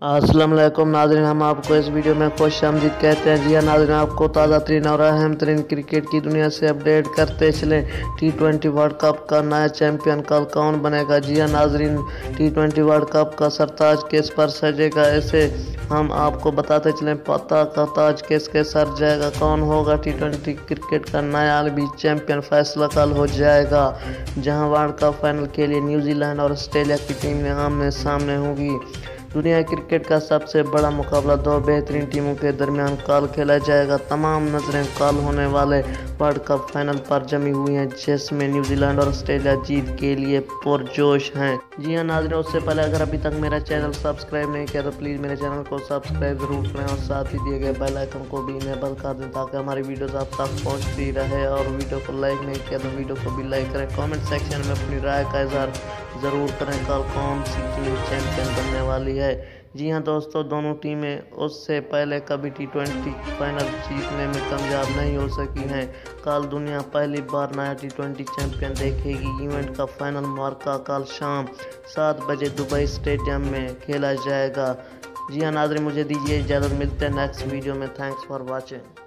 अस्सलाम वालेकुम नाज़रीन, हम आपको इस वीडियो में खुशामदीद कहते हैं। जी हाँ नाज़रीन, आपको ताज़ा तरीन और अहम तरीन क्रिकेट की दुनिया से अपडेट करते चलें। T20 वर्ल्ड कप का नया चैंपियन कल कौन बनेगा। जी हाँ नाज़रीन, T20 वर्ल्ड कप का सरताज किस पर सजेगा, ऐसे हम आपको बताते चलें। पता का ताज किसके सर जाएगा, कौन होगा T20 क्रिकेट का नया आलमी चैंपियन, फैसला कल हो जाएगा। जहां वर्ल्ड कप फाइनल के लिए न्यूजीलैंड और ऑस्ट्रेलिया की टीमें आमने सामने होंगी। दुनिया क्रिकेट का सबसे बड़ा मुकाबला दो बेहतरीन टीमों के दरमियान कल खेला जाएगा। तमाम नजरें कल होने वाले वर्ल्ड कप फाइनल पर जमी हुई हैं, जिसमें न्यूजीलैंड और ऑस्ट्रेलिया जीत के लिए पुरजोश हैं। जी हाँ नाज़रीन, उससे पहले अगर अभी तक मेरा चैनल सब्सक्राइब नहीं किया तो प्लीज़ मेरे चैनल को सब्सक्राइब जरूर करें और साथ ही दिए गए बेल आइकन को भी इनेबल कर दें ताकि हमारी वीडियोस आप तक पहुँचती रहे। और वीडियो को लाइक नहीं किया तो वीडियो को भी लाइक करें। कमेंट सेक्शन में अपनी राय का इजहार ज़रूर करें, कल कौन सी टीम चैंपियन बनने वाली है। जी हाँ दोस्तों, दोनों टीमें उससे पहले कभी T20 फाइनल जीतने में कामयाब नहीं हो सकी हैं। कल दुनिया पहली बार नया T20 चैंपियन देखेगी। इवेंट का फाइनल मुकाबला कल शाम 7 बजे दुबई स्टेडियम में खेला जाएगा। जी हाँ नाज़रीन, मुझे दीजिए इजाज़त, मिलते हैं नेक्स्ट वीडियो में। Thanks for watching.